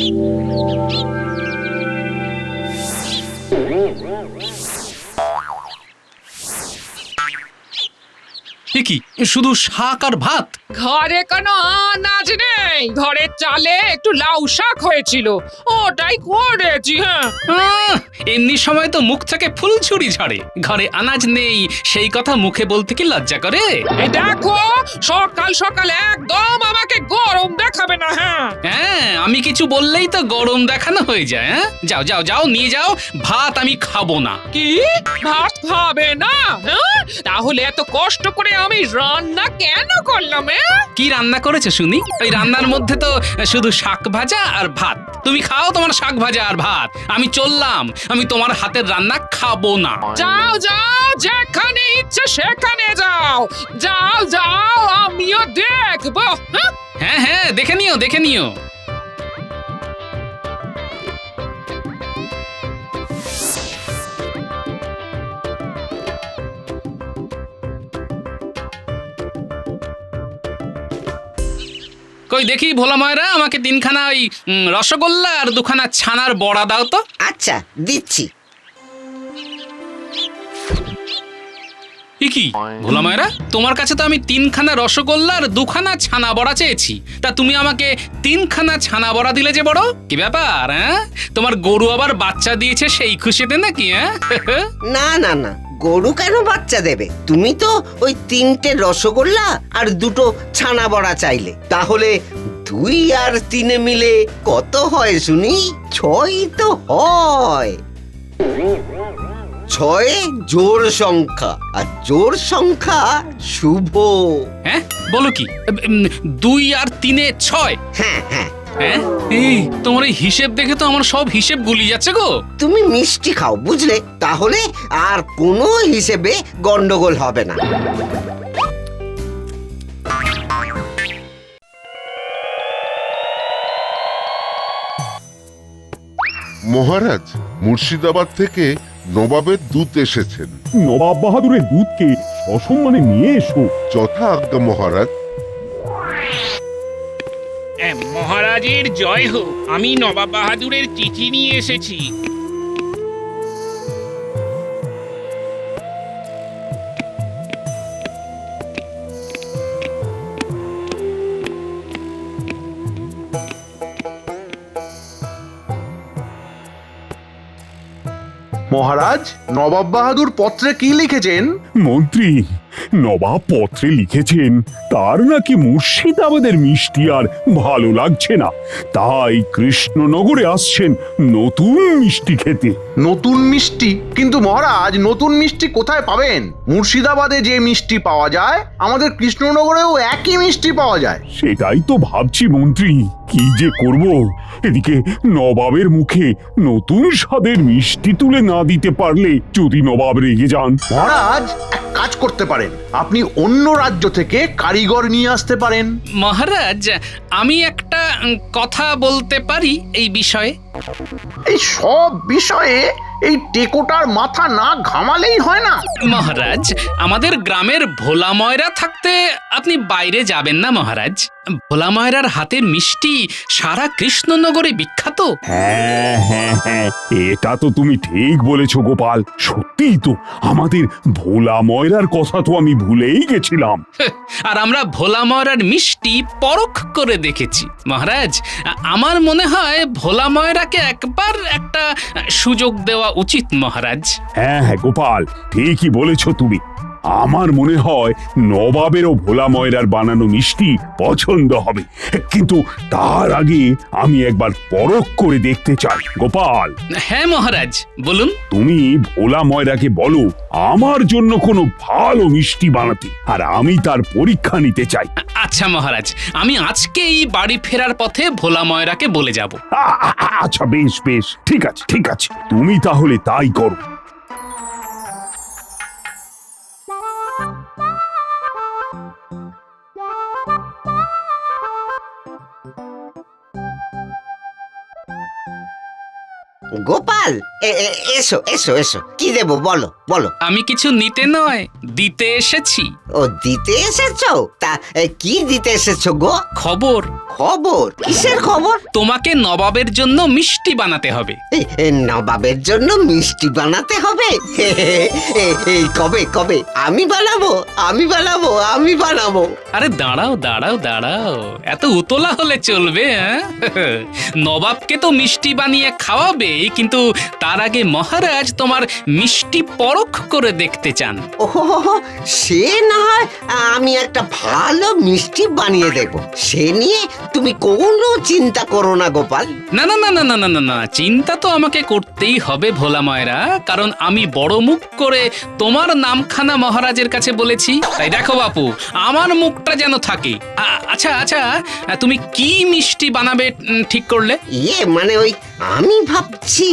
কি শুধু শাক আর ভাত? ঘরে কোনো আনাজ নেই, ঘরের চালে একটু লাউ শাক হয়েছিল, ওটাই করেছি। হ্যাঁ, এমনি সময় তো মুখ থেকে ফুলঝুরি ঝরে, ঘরে আনাজ নেই সেই কথা মুখে বলতে কি লজ্জা করে? এই দেখো, সকাল সকাল একদম আমাকে গরম দেখাবে না। হ্যাঁ, আমি কিছু বললেই তো গরম দেখানো হয়ে যায়। হ্যাঁ, যাও যাও যাও, নিয়ে যাও ভাত, আমি খাবো না। কি ভাত খাবে না? তাহলে এত কষ্ট করে আমি রান্না কেন করলাম? কি রান্না করেছে শুনি? ওই রান্নার মধ্যে তো শুধু শাক ভাজা আর ভাত। তুমি খাও তোমার শাক ভাজা আর ভাত, আমি চললাম, আমি তোমার হাতের রান্না খাবো না। যাও যাও, যেখানে ইচ্ছে সেখানে যাও, যাও যাও, আমিও দেখবো। হ্যাঁ হ্যাঁ, দেখে নিও দেখে নিও। কই দেখি ভোলা ময়রা, আমাকে তিনখানা ওই রসগোল্লা আর দুখানা ছানার বড়া দাও তো। আচ্ছা, দিচ্ছি। কি ভোলা ময়রা, তোমার কাছে তো আমি তিনখানা রসগোল্লা আর দুখানা ছানা বড়া চেয়েছি, তা তুমি আমাকে তিনখানা ছানা বড়া দিলে যে বড়, কি ব্যাপার? হ্যাঁ, তোমার গরু আবার বাচ্চা দিয়েছে সেই খুশিতে নাকি? হ্যাঁ না না না, গরু কেন বাচ্চা দেবে? তুমি তো ওই 3টে রসগোল্লা আর 2টো ছানা বড়া চাইলে, তাহলে 2 আর 3 মিলে কত হয় শুনি? 6 তো হয়। 6 জোড় সংখ্যা, আর জোড় সংখ্যা শুভ। হ্যাঁ, বলো কি? 2 আর 3 6? হ্যাঁ হ্যাঁ। হ্যাঁ, এই তোমার এই হিসেব দেখে তো আমার সব হিসেব গুলি যাচ্ছে গো। তুমি মিষ্টি খাও, বুঝলে? তাহলে আর কোনো হিসেবে গন্ডগোল হবে না। মহারাজ, মুর্শিদাবাদ থেকে নবাবের দূত এসেছেন। নবাব বাহাদুরের দুধকে সসম্মানে নিয়ে এসো। যথা আজ্ঞা মহারাজ। মহারাজের জয় হোক, আমি নবাব বাহাদুরের চিঠি নিয়ে এসেছি। মহারাজ, নবাব বাহাদুর পত্রে কি লিখেছেন? মন্ত্রী, নবাব পত্রে লিখেছেন তার নাকি মুর্শিদাবাদের মিষ্টি আর ভালো লাগছে না, তাই কৃষ্ণনগরে আসছেন নতুন মিষ্টি খেতে। নতুন মিষ্টি? কিন্তু মহারাজ, নতুন মিষ্টি কোথায় পাবেন? মুর্শিদাবাদে যে মিষ্টি পাওয়া যায়, আমাদের কৃষ্ণনগরেও একই মিষ্টি পাওয়া যায়। সেটাই তো ভাবছি মন্ত্রী, কি যে করব। এদিকে নবাবের মুখে নতুন স্বাদের মিষ্টি তুলে না দিতে পারলে যদি নবাব রেগে যান। মহারাজ, এক কাজ করতে পারেন, আপনি অন্য রাজ্য থেকে কারিগর নিয়ে আসতে পারেন। মহারাজ, আমি একটা কথা বলতে পারি এই বিষয়ে? এই সব বিষয়ে এই টেকোটার মাথা না ঘামালেই হয় না। মহারাজ, আমাদের গ্রামের ভোলা ময়রা থাকতে আপনি বাইরে যাবেন না মহারাজ। ভোলা ময়রার হাতের মিষ্টি সারা কৃষ্ণনগরে বিখ্যাত। হ্যাঁ হ্যাঁ হ্যাঁ, এটা তো তুমি ঠিক বলেছো গোপাল, সত্যিই তো, আমাদের ভোলা ময়রার কথা তো আমি ভুলেই গেছিলাম। আর আমরা ভোলা ময়রার মিষ্টি পরখ করে দেখেছি মহারাজ। আমার মনে হয় ভোলা ময়রাকে একবার একটা সুযোগ দেওয়া উচিত মহারাজ। হ্যাঁ হ্যাঁ গোপাল, ঠিকই বলেছো তুমি। আমার মনে হয় নবাবেরও ভোলা ময়রার বানানো মিষ্টি পছন্দ হবে, কিন্তু তার আগে আমি একবার পরখ করে দেখতে চাই। গোপাল। হ্যাঁ মহারাজ, বলুন। তুমি ভোলা ময়রাকে বলো আমার জন্য কোনো ভালো মিষ্টি বানাতে, আর আমি তার পরীক্ষা নিতে চাই। আচ্ছা মহারাজ, আমি আজকেই বাড়ি ফেরার পথে ভোলা ময়রাকে বলে যাব। আচ্ছা বেশ বেশ, ঠিক আছে ঠিক আছে, তুমি তাহলে তাই করো। গোপাল, এসো এসো এসো, কি দেবো বলো বলো। আমি কিছু নিতে নয়, দিতে এসেছি। ও, দিতে এসেছো? তা কি দিতে এসেছো গো? খবর, খবর? কিসের খবর? তোমাকে নবাবের জন্য মিষ্টি বানাতে হবে। নবাবের জন্য মিষ্টি বানাতে হবে? এই কবে কবে? আমি বানাবো, আমি বানাবো, আমি বানাবো। আরে দাঁড়াও দাঁড়াও দাঁড়াও, এত উতলা হলে চলবে? নবাবকে তো মিষ্টি বানিয়ে খাওয়াবে, কিন্তু তার আগে মহারাজ তোমার মিষ্টি পরখ করে দেখতে চান। ওহো, সে না হয় আমি একটা ভালো মিষ্টি বানিয়ে দেব, সে নিয়ে তুমি কোনো চিন্তা করো না গোপাল। না না না না না না না না, চিন্তা তো আমাকে করতেই হবে ভোলা ময়রা, কারণ আমি বড় মুখ করে তোমার নামখানা মহারাজের কাছে বলেছি। তাই দেখো বাপু, আমার মুখটা যেন থাকে। আচ্ছা আচ্ছা, তুমি কি মিষ্টি বানাবে ঠিক করলে? মানে ওই আমি ভাবছি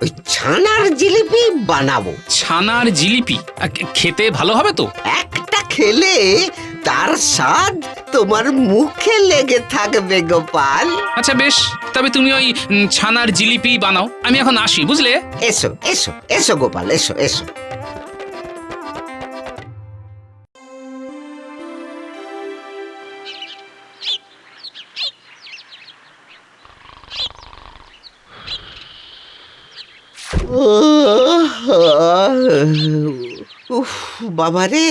ওই ছানার জিলিপি বানাবো। ছানার জিলিপি খেতে ভালো হবে তো? একটা খেলে তার স্বাদ তোমার মুখে লেগে থাকবে গোপাল। আচ্ছা বেশ, তবে তুমি ওই ছানার জিলিপি বানাও, আমি এখন আসি, বুঝলে? এসো এসো এসো গোপাল, এসো এসো। উফ বাবারে,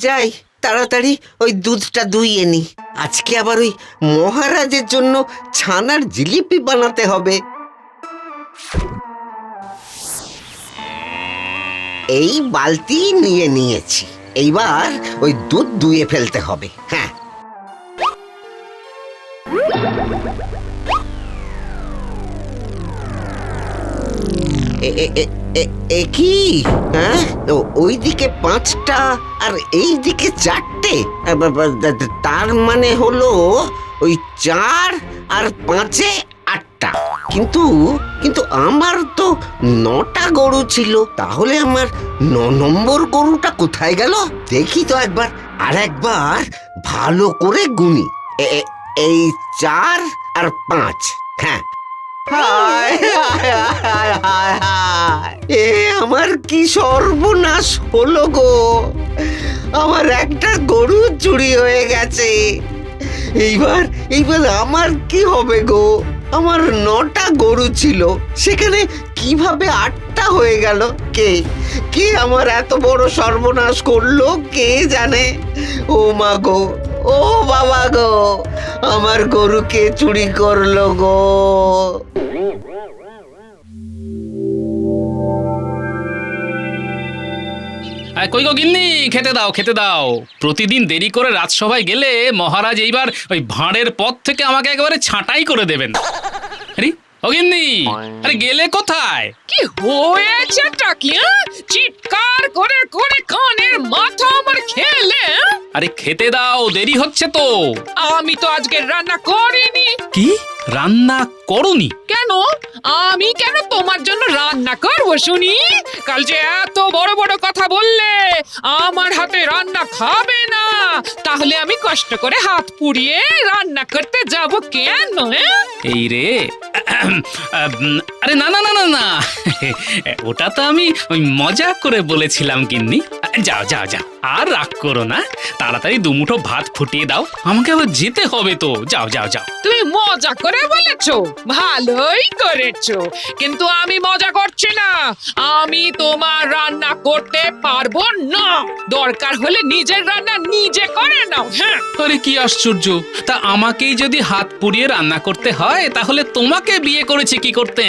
যাই তাড়াতাড়ি ওই দুধটা দুইয়ে নি। আজকে আবার ওই মহারাজের জন্য ছানার জিলিপি বানাতে হবে। এই বালতি নিয়ে নিয়েছি, এইবার ওই দুধ দুইয়ে ফেলতে হবে। হ্যাঁ, কি? হ্যাঁ, ওইদিকে 5টা আর এই দিকে 4টে, তার মানে হলো ওই 4 আর 5-এ 8টা। কিন্তু কিন্তু আমার তো 9টা গরু ছিল, তাহলে আমার 9 নম্বর গরুটা কোথায় গেল? দেখি তো একবার, আর একবার ভালো করে গুনি। এই 4 আর 5, হ্যাঁ। হায় হায় হায় হায় হায়, এ আমার কি সর্বনাশ হলো গো! আমার একটা গরু চুরি হয়ে গেছে। এইবার এইবার আমার কি হবে গো? আমার 9টা গরু ছিল, সেখানে কিভাবে 8টা হয়ে গেল? কে কে আমার এত বড় সর্বনাশ করলো কে জানে? ও মা গো, ও বাবা গো, আমার গরুকে চুরি করলো গো! কই গো গিন্নি, খেতে দাও খেতে দাও। প্রতিদিন দেরি করে রাজসভায় গেলে মহারাজ এইবার ওই ভাঁড়ের পথ থেকে আমাকে একেবারে ছাঁটাই করে দেবেন। আরে ও গিন্নি, আরে গেলে কোথায়? কি হয়েছেটা কি? চিৎকার করে করে কানের মাথা আমার খেলে। আরে খেতে দাও, দেরি হচ্ছে তো। আমি তো আজকে রান্না করিনি। কি রান্না করনি? কেন? আমি কেন তোমার জন্য রান্না করব শুনি? কাল যে এত বড় বড় কথা বললে আমার হাতে রান্না খাবে না, তাহলে আমি কষ্ট করে হাত পুড়িয়ে রান্না করতে যাব কেন? এই রে, আরে না না না না না, ওটা তো আমি ওই মজা করে বলেছিলাম গিন্নি। যাও যাও যাও, আর রাগ করো না, তাড়াতাড়ি দুমুঠো ভাত ফুটিয়ে দাও, আমাকে আবার যেতে হবে তো। যাও যাও যাও। তুমি মজা করে বলেছো, ভালোই করেছো, কিন্তু আমি মজা করছি না। আমি তোমার রান্না করতে পারবো না। দরকার হলে নিজের রান্না নিজে করে নাও। হ্যাঁ, আরে কি আশ্চর্য! তা আমাকেই যদি হাত পুড়িয়ে রান্না করতে হয়, তাহলে তোমাকে বিয়ে করেছি কি করতে?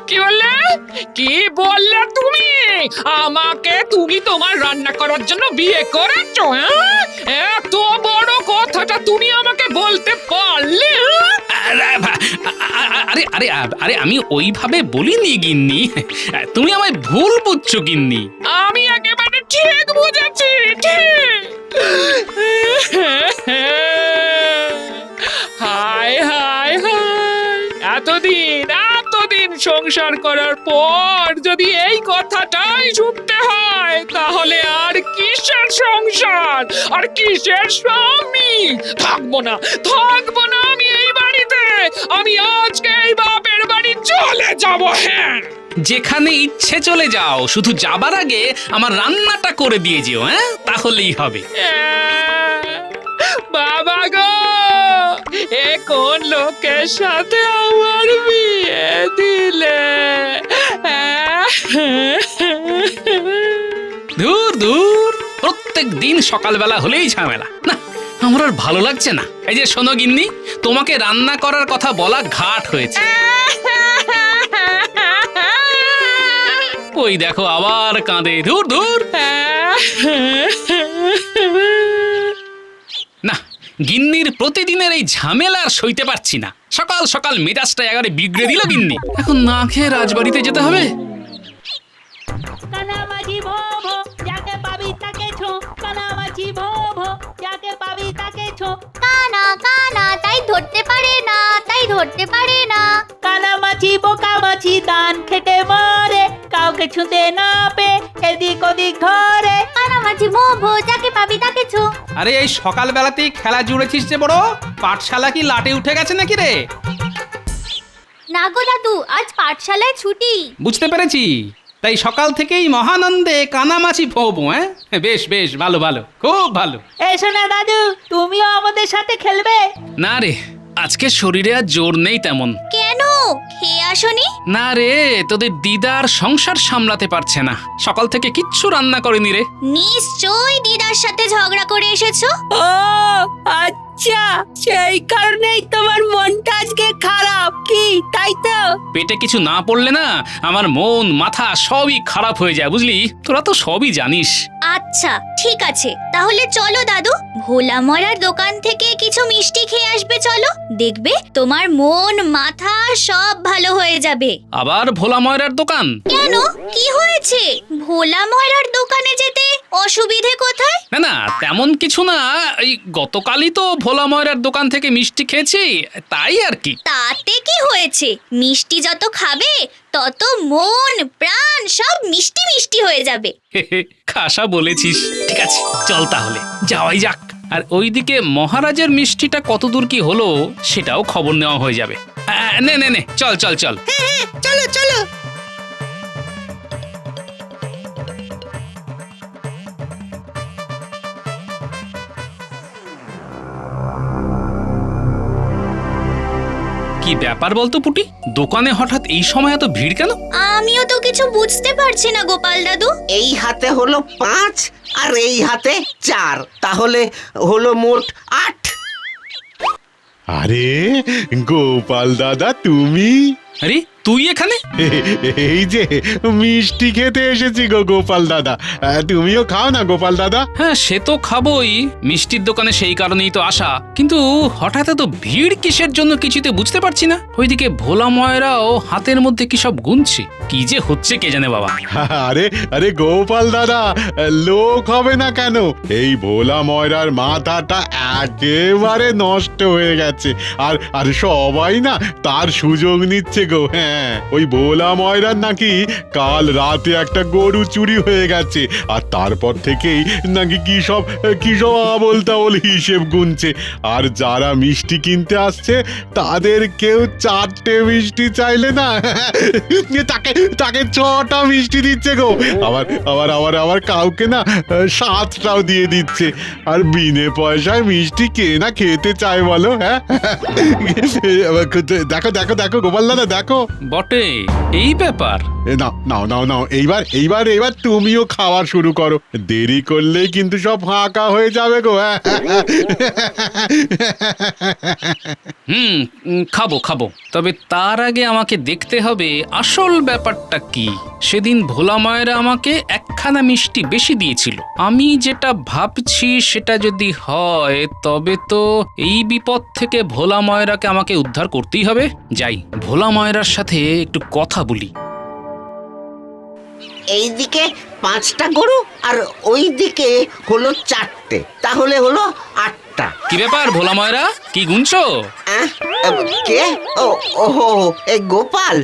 কি বললে? কি বললে তুমি? আমাকে তুমি তোমার রান্না করার জন্য বিয়ে করেছো? এত বড় কথাটা তুমি আমাকে বলতে পারলে? আরে আরে আরে আমি ওইভাবে বলিনি গিন্নি, তুমি আমায় ভুল বুঝছো গিন্নি। আমি একেবারে ঠিক বুঝেছি, ঠিক। হায় হায় হায়, এতদিন সংসার করার পর যদি এই কথাটাই শুনতে হয়, তাহলে আর কিসের সংসার, আর কিসের স্বামী? থাকবো না আমি এই বাড়িতে। আমি আজকে এই বাপের বাড়ি চলে যাব। হ্যাঁ, যেখানে ইচ্ছে চলে যাও, শুধু যাবার আগে আমার রান্নাটা করে দিয়ে যেও। তাহলেই হবে। বাবা গো, এ কোন লোকের সাথে আমার বিয়ে দিলে? দূর দূর, প্রত্যেক দিন সকালবেলা হলেই ঝামেলা। না, আমার আর ভালো লাগছে না। এই যে শোনো গিন্নি, তোমাকে রান্না করার কথা বলা ঘাট হয়েছে। ওই দেখো আবার কাঁদে। ধুর ধুর। না, গিন্নির প্রতিদিনের এই ঝামেলা আর সইতে পারছি না। সকাল সকাল মেজাজটা একেবারে বিগড়ে দিল গিন্নি। এখন না খেয়ে রাজবাড়িতে যেতে হবে। কানামাছি ভো ভো, যাকে পাবি তাকে ছো। কানামাছি ভো ভো, যাকে পাবি তাকে ছো। কানা কানা তাই ধরতে পারে না, তাই ধরতে পারে না। কানামাছি বোকা মাছি, দান খেটে মরে, কাউকে ছুঁতে না পে এদিক ওদিক ধরে। কানামাছি ভো ভো, যাকে পাবি তাকে ছো। আরে এই সকালবেলাতেই খেলা জুড়েছিস যে বড়, পাঠশালা কি লাটে উঠে গেছে নাকি রে? না গো দাদু, আজ পাঠশালায় ছুটি। বুঝতে পেরেছি, তাই সকাল থেকেই মহানন্দে কানামাছি ফোবো। বেশ বেশ, ভালো ভালো, খুব ভালো। এসো না দাদু, তুমিও আমাদের সাথে খেলবে। না রে, আজকে শরীরে আর জোর নেই তেমন। কেন, খেয়ে আসনি? না রে, তোদের দিদার সংসার সামলাতে পারছে না, সকাল থেকে কিচ্ছু রান্না করেনি রে। নিশ্চয়ই দিদার সাথে ঝগড়া করে এসেছো। ও আচ্ছা, সেই কারণেই তোমার মনটা আজকে খারাপ, কি তাই তো? পেটে কিছু না পড়লে না আমার মন মাথা সবই খারাপ হয়ে যায়, বুঝলি? তোরা তো সবই জানিস। আচ্ছা ঠিক আছে, তাহলে চলো দাদু, ভোলা মরার দোকান থেকে কিছু মিষ্টি খেয়ে আসবে। চলো, দেখবে তোমার মন মাথা সব ভালো হয়ে যাবে। আবার ভোলা ময়রার দোকান? কেন, কি হয়েছে? ভোলা মরার দোকানে যেতে অসুবিধে কোথায়? না না, তেমন কিছু না, এই গতকালই তো ভোলা ময়রার দোকান থেকে মিষ্টি খেয়েছি, তাই আর কি। তাতে কি হয়েছে? মিষ্টি যত খাবে তত মন প্রাণ সব মিষ্টি মিষ্টি হয়ে যাবে। খাসা বলেছিস। ঠিক আছে, চল তাহলে যাওয়াই যাক। আর ওইদিকে মহারাজের মিষ্টিটা কতদূর কি হলো সেটাও খবর নেওয়া হয়ে যাবে। নে নে নে, চল চল চল। চলো চলো। কি ব্যাপার বলতো পুটি, দোকানে হঠাৎ এই সময় এত ভিড় কেন? আমিও তো কিছু বুঝতে পারছি না গোপাল দাদু। এই হাতে হলো 5 আর এই হাতে 4, তাহলে হলো মোট 8। আরে গোপাল দাদা, তুমি? আরে তুই এখানে? এই যে মিষ্টি খেতে এসেছি গো গোপাল দাদা, তুমিও খাও না গোপাল দাদা। হ্যাঁ, সে তো খাবোই, মিষ্টির দোকানে সেই কারণেই তো আসা। কিন্তু হঠাৎ এত ভিড় কিসের জন্য কিছুতে বুঝতে পারছি না। ওইদিকে ভোলা ময়রাও হাতের মধ্যে কি সব গুনছে, কি যে হচ্ছে কে জানে বাবা। আরে আরে গোপাল দাদা, লোক হবে না কেন? এই ভোলা ময়রার মাথাটা একেবারে নষ্ট হয়ে গেছে, আর আর সবাই না তার সুযোগ নিচ্ছে গো। হ্যাঁ, ওই ভোলা ময়রার নাকি কাল রাতে একটা গরু চুরি হয়ে গেছে, আর তারপর থেকেই নাকি কি সব আবোল তাবোল হিসেব গুনছে। আর যারা মিষ্টি কিনতে আসছে তাদের কেউ 4টে মিষ্টি চাইলে না তাকে তাকে 6টা মিষ্টি দিচ্ছে গো। আবার আবার আবার আবার কাউকে না 7টাও দিয়ে দিচ্ছে। আর বিনে পয়সায় মিষ্টি কে না খেতে চায় বলো? হ্যাঁ, দেখো দেখো দেখো গোপাল দাদা, দেখো। বটে, এই ব্যাপার। নাও নাও নাও নাও, এইবার এইবার এইবার তুমিও খাওয়া শুরু করো, দেরি করলেই কিন্তু সব ফাঁকা হয়ে যাবে গো। খাবো খাবো, তবে তার আগে আমাকে দেখতে হবে আসল ব্যাপারটা কি। সেদিন ভোলা ময়রা আমাকে 1খানা মিষ্টি বেশি দিয়েছিল। আমি যেটা ভাবছি সেটা যদি হয় তবে তো এই বিপদ থেকে ভোলা ময়রাকে আমাকে উদ্ধার করতেই হবে। যাই, ভোলা ময়রার সাথে একটু কথা বলি। এইদিকে 5টা গরু আর ওইদিকে হলো 4টে, তাহলে হলো 8টা। কি ব্যাপার ভোলা ময়রা, কি গুনছো? কে? ও ওহো, এই গোপাল,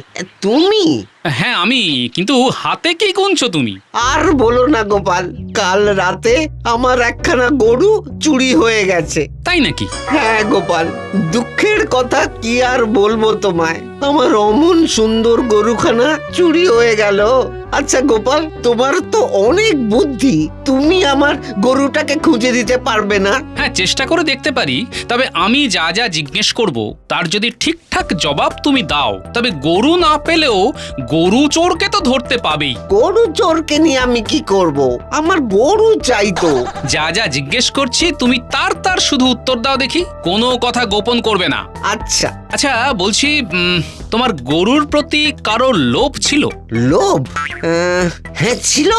তুমি? হ্যাঁ আমি, কিন্তু হাতে কি গুনছো তুমি? আর বলো না গোপাল, কাল রাতে আমার একখানা গরু চুরি হয়ে গেছে। তাই নাকি? হ্যাঁ গোপাল, দুঃখের কথা কি আর বলবো তোমায়, আমার অমন সুন্দর গরুখানা চুরি হয়ে গেল। আচ্ছা গোপাল, তোমার তো অনেক বুদ্ধি, তুমি আমার গরুটাকে খুঁজে দিতে পারবে না? হ্যাঁ, চেষ্টা করে দেখতে পারি। তবে আমি যা যা জিজ্ঞেস করব তার যদি ঠিকঠাক জবাব তুমি দাও, তবে গরু না পেলেও গরু চোরকে তো ধরতে পাবেই। গরু চোরকে নিয়ে আমি কি করব? আমার গরু চাই তো। যা যা জিজ্ঞেস করছি তুমি তার তার শুধু উত্তর দাও দেখি, কোনো কথা গোপন করবে না। আচ্ছা। আচ্ছা বলছি, তোমার গরুর প্রতি কারো লোভ ছিল? লোভ? হ্যাঁ ছিল,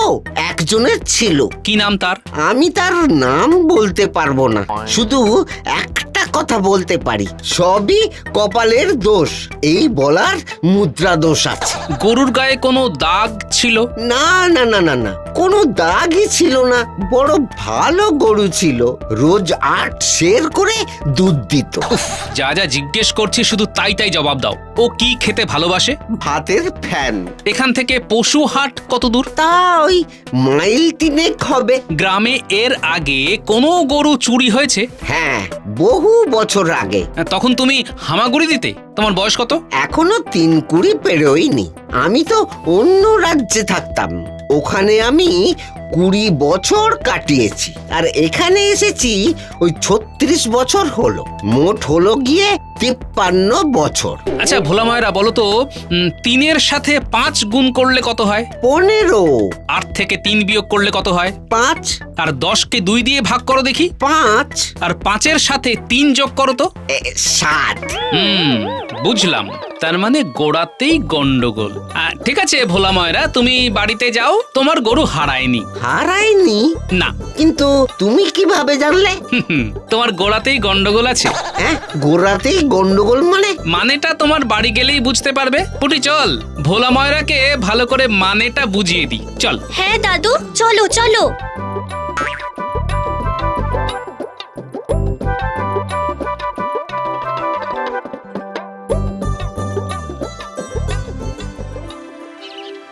একজনের ছিল। কি নাম তার? আমি তার নাম বলতে পারবো না, শুধু একটা কথা বলতে পারি, সবই কপালের দোষ, এই বলার মুদ্রা দোষ আছে। গরুর গায়ে কোনো দাগ ছিল? না না না না না, কোনো দাগই ছিল না, বড় ভালো গরু ছিল, রোজ 8 সের করে দুধ দিত। যা যা জিজ্ঞেস করছি শুধু তাই তাই জবাব দাও। ও কি খেতে ভালোবাসে? ভাতের ফ্যান। এখান থেকে পশু হাট কত দূর? তা ওই মাইল 3 হবে। গ্রামে এর আগে কোনো গরু চুরি হয়েছে? হ্যাঁ, বহু বছর আগে। তখন তুমি হামাগুড়ি দিতে? তোমার বয়স কত? এখনো 3-20 পেরোয়নি। আমি তো অন্য রাজ্যে থাকতাম, ওখানে আমি 20 বছর কাটিয়েছি, আর এখানে এসেছি ওই 36 বছর হলো, মোট হলো গিয়ে 53 বছর। আচ্ছা ভোলা ময়রা, বলো তো 3-এর সাথে 5 গুণ করলে কত হয়? 15। 8 থেকে 3 বিয়োগ করলে কত হয়? 5। আর 10কে 2 দিয়ে ভাগ করো দেখি। 5। আর 5-এর সাথে 3 যোগ করো তো। 7। বুঝলাম, তার মানে গোড়াতেই গন্ডগোল। ঠিক আছে ভোলা ময়রা, তুমি বাড়িতে যাও, তোমার গরু হারায়নি। হারায়নি? না। কিন্তু তুমি কিভাবে জানলে? তোমার গোড়াতেই গন্ডগোল আছে। হ্যাঁ, গোড়াতেই গন্ডগোল মানে? মানেটা তোমার বাড়ি গেলেই বুঝতে পারবে। পুটি চল, ভোলা ময়রাকে ভালো করে মানেটা বুঝিয়ে দিই, চল। হ্যাঁ দাদু, চলো চলো।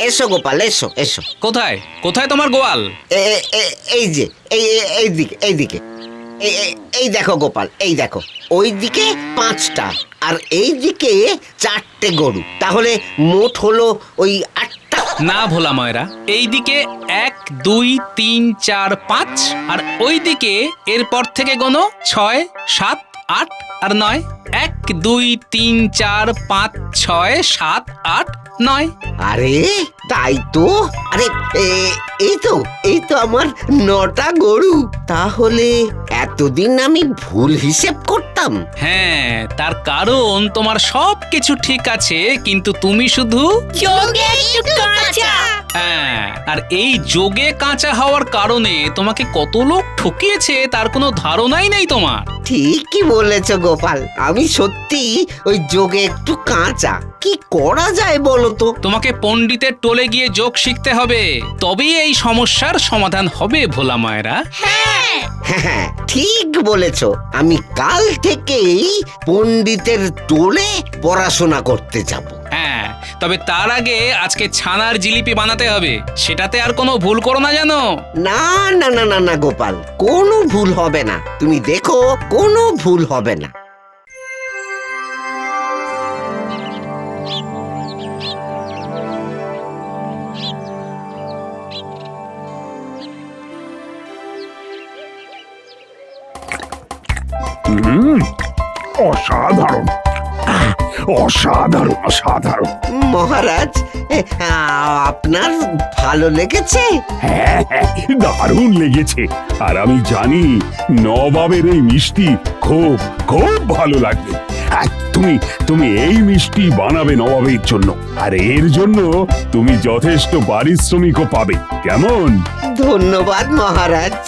এসো গোপাল, এসো এসো। কোথায় কোথায় তোমার গোয়াল? এই যে এইদিকে এইদিকে, এই দেখো গোপাল, এই দেখো, ওই দিকে 5টা আর এই দিকে 4টে গরু, তাহলে মোট হলো ওই 8টা। না ভোলা ময়রা, এইদিকে 1 2 3 4 5, আর ওইদিকে এরপর থেকে গোনো 6 7 8 আর 9। 1 2 3 4 5 6 7 8 9। আরে তাই তো, আরে এই তো আমার 9টা গরু। তাহলে এতদিন আমি ভুল হিসেব করতাম। হ্যাঁ, তার কারণ তোমার সব কিছু ঠিক আছে, কিন্তু তুমি শুধু যোগে একটু কাঁচা। হ্যাঁ, আর এই যোগে কাঁচা হওয়ার কারণে তোমাকে কত লোক ঠকিয়েছে তার কোনো ধারণাই নেই তোমার। ঠিকই বলেছ গোপাল, আমি সত্যি ওই যোগে একটু কাঁচা। কি করা যায় বলো তো? তোমাকে পণ্ডিতের টোলে গিয়ে যোগ শিখতে হবে, তবেই এই সমস্যার সমাধান হবে ভোলা ময়রা। হ্যাঁ হ্যাঁ, ঠিক বলেছ, আমি কাল থেকেই পণ্ডিতের টোলে পড়াশোনা করতে যাব। হ্যাঁ, তবে তার আগে আজকে ছানার জিলিপি বানাতে হবে, সেটাতে আর কোনো ভুল করো না জানো। না না না না না গোপাল, কোনো ভুল হবে না, তুমি দেখো কোনো ভুল হবে না। অসাধারণ, অসাধারণ, অসাধারণ। মহারাজ, আপনার ভালো লেগেছে? হ্যাঁ হ্যাঁ, দারুণ লেগেছে। আর আমি জানি নবাবের এই মিষ্টি খুব খুব ভালো লাগবে। তুমি তুমি এই মিষ্টি বানাবে নবাবের জন্য, আর এর জন্য তুমি যথেষ্ট পারিশ্রমিকও পাবে, কেমন? ধন্যবাদ মহারাজ।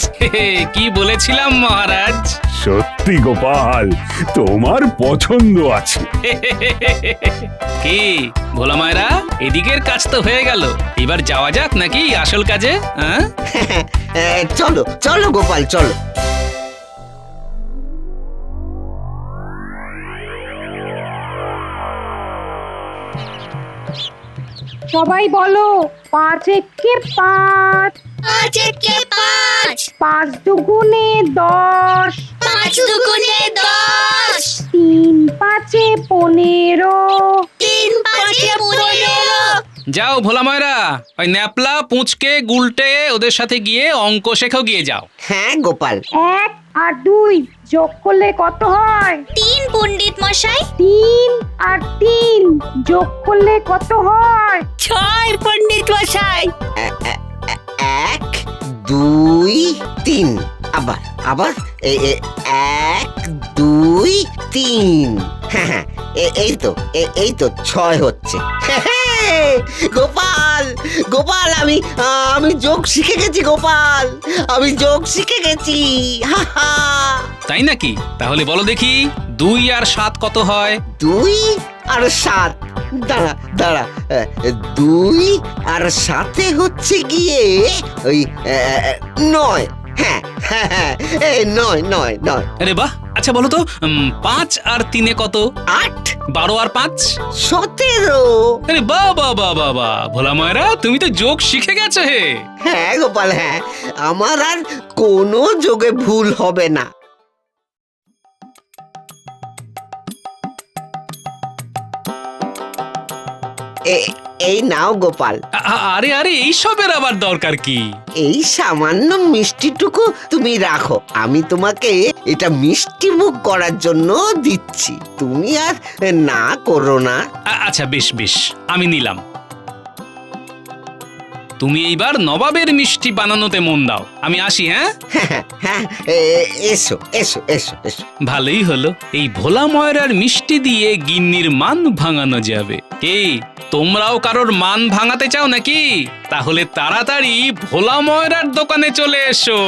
কি বলেছিলাম মহারাজ? সত্যি গোপাল, তোমার পছন্দ আছে। কি ভোলা ময়রা, এদিকের কাজ তো হয়ে গেল, এবার যাওয়া যাক নাকি আসল কাজে? চলো চলো গোপাল, চলো। সবাই বলো 5 একে 5, 5 একে 5, 5 দুগুণে 10, 5 দুগুণে 10, 3 5-এ 15, 3 5-এ 15। যাও ভোলা ময়রা, ওই ন্যাপলা পুঁচকে গুলটে ওদের সাথে গিয়ে অঙ্ক শেখো গিয়ে যাও। হ্যাঁ গোপাল। 1 আর 2 যোগ করলে কত হয়? 3 পণ্ডিত মশাই। 3 আর 3 যোগ করলে কত হয়? 6 পণ্ডিত মশাই। 1 2 3, আবার আবার 1 2 3। হ্যাঁ হ্যাঁ, এই তো 6 হচ্ছে। গোপাল গোপাল, আমি যোগ শিখে গেছি গোপাল, আমি যোগ শিখে গেছি। হা হা। তাই নাকি? তাহলে বলো দেখি 2 আর 7 কত হয়? 2 আর 7, দাঁড়া দাঁড়া, 2 আর 7 হচ্ছে গিয়ে ওই 9। হ্যাঁ হ্যাঁ হ্যাঁ, 9। আরে বাহ, আচ্ছা বলো তো 5 আর 3 কত? 8। 12 আর 5? 17। আরে বাহ বাহ বাহ বাহ বাহ, ভোলা ময়রা তুমি তো যোগ শিখে গেছো হে। হ্যাঁ গোপাল, হ্যাঁ, আমার আর কোনো যোগে ভুল হবে না। এই নাও গোপাল। আরে আরে এইসবের আবার দরকার কি? এই সামান্য মিষ্টিটুকু তুমি রাখো, আমি তোমাকে এটা মিষ্টি মুখ করার জন্য দিচ্ছি, তুমি আর না করো না। আচ্ছা বেশ বেশ, আমি নিলাম। তুমি এইবার নবাবের মিষ্টি বানানোতে মন দাও, আমি আসি। হ্যাঁ হ্যাঁ হ্যাঁ, এসো এসো এসো এসো। ভালোই হলো, এই ভোলা ময়রার মিষ্টি দিয়ে গিন্নির মান ভাঙানো যাবে। কি তোমরাও কারোর মান ভাঙাতে চাও নাকি? তাহলে তাড়াতাড়ি ভোলা ময়রার দোকানে চলে এসো।